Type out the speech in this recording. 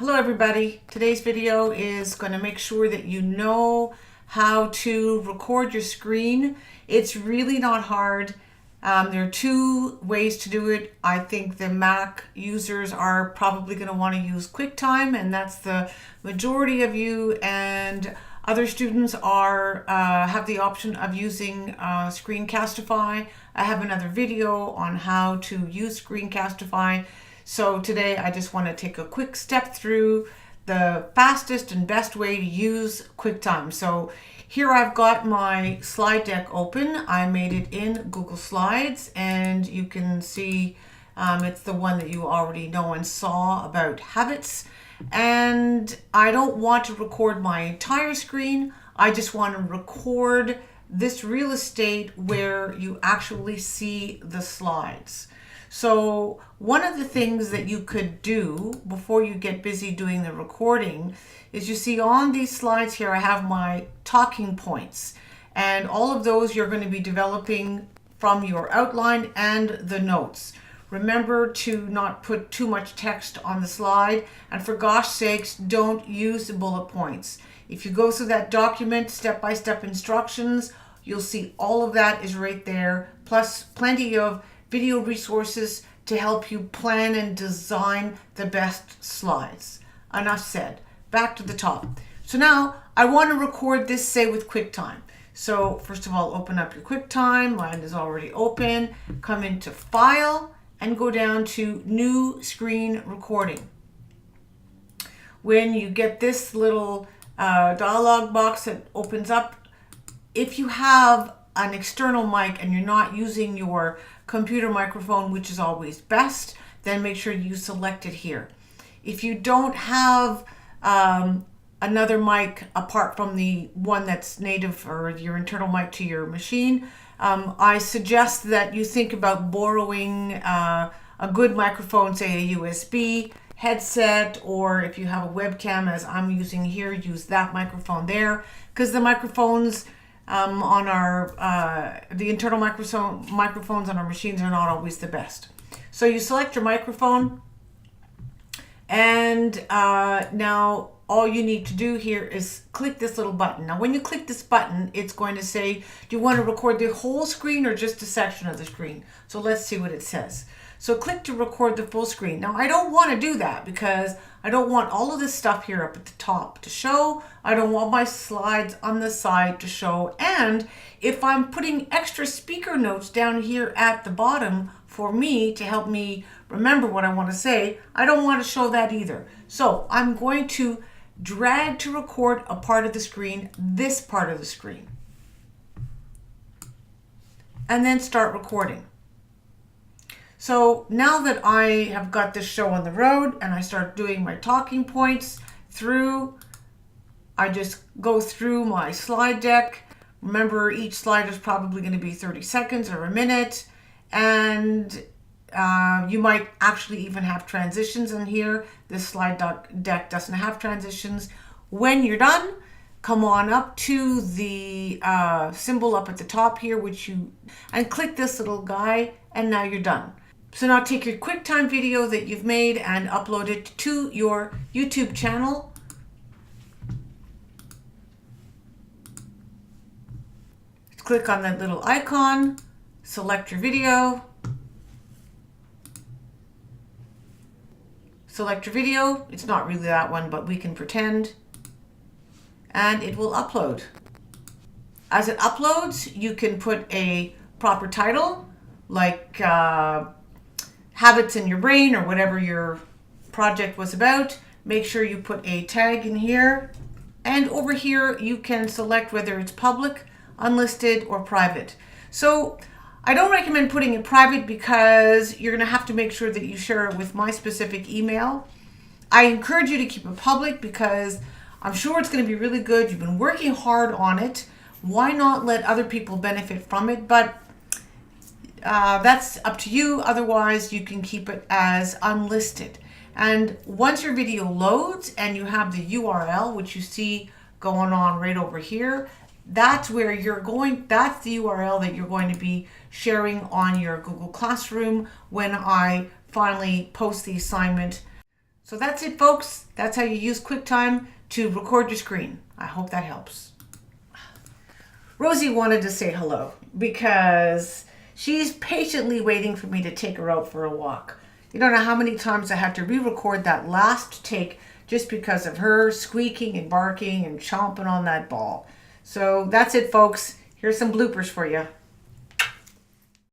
Hello everybody. Today's video is going to make sure that you know how to record your screen. It's really not hard. There are two ways to do it. I think the Mac users are probably going to want to use QuickTime, and that's the majority of you, and other students are have the option of using Screencastify. I have another video on how to use Screencastify. So today I just want to take a quick step through the fastest and best way to use QuickTime. So here I've got my slide deck open. I made it in Google Slides, and you can see it's the one that you already know and saw about habits. And I don't want to record my entire screen. I just want to record this real estate where you actually see the slides. So one of the things that you could do before you get busy doing the recording is, you see on these slides here, I have my talking points, and all of those you're going to be developing from your outline and the notes. Remember to not put too much text on the slide, and for gosh sakes, don't use the bullet points. If you go through that document, step-by-step instructions, you'll see all of that is right there, plus plenty of video resources to help you plan and design the best slides. Enough said. Back to the top. So now I want to record this, say, with QuickTime. So first of all, open up your QuickTime. Mine is already open. Come into File and go down to New Screen Recording. When you get this little dialog box that opens up, if you have an external mic and you're not using your computer microphone, which is always best, then make sure you select it here. If you don't have another mic apart from the one that's native or your internal mic to your machine, I suggest that you think about borrowing a good microphone, say a USB headset, or if you have a webcam as I'm using here, use that microphone there, because the microphones on our the internal microphones on our machines are not always the best. So you select your microphone, and now all you need to do here is click this little button. Now when you click this button, it's going to say, do you want to record the whole screen or just a section of the screen? So let's see what it says. So click to record the full screen. Now I don't want to do that because I don't want all of this stuff here up at the top to show. I don't want my slides on the side to show. And if I'm putting extra speaker notes down here at the bottom for me to help me remember what I want to say, I don't want to show that either. So I'm going to drag to record a part of the screen, this part of the screen, and then start recording. So now that I have got this show on the road and I start doing my talking points through, I just go through my slide deck. Remember, each slide is probably going to be 30 seconds or a minute, and you might actually even have transitions in here. This slide deck doesn't have transitions. When you're done, come on up to the symbol up at the top here, and click this little guy, and now you're done. So now take your QuickTime video that you've made and upload it to your YouTube channel. Click on that little icon, select your video. Select your video. It's not really that one, but we can pretend. And it will upload. As it uploads, you can put a proper title, like Habits in Your Brain, or whatever your project was about. Make sure you put a tag in here. And over here, you can select whether it's public, unlisted, or private. So I don't recommend putting it private because you're going to have to make sure that you share it with my specific email. I encourage you to keep it public because I'm sure it's going to be really good. You've been working hard on it. Why not let other people benefit from it? But that's up to you. Otherwise, you can keep it as unlisted. And once your video loads and you have the URL, which you see going on right over here, that's where that's the URL that you're going to be sharing on your Google Classroom when I finally post the assignment So that's it, folks. That's how you use QuickTime to record your screen. I hope that helps. Rosie wanted to say hello because she's patiently waiting for me to take her out for a walk. You don't know how many times I had to re-record that last take just because of her squeaking and barking and chomping on that ball. So that's it, folks. Here's some bloopers for you.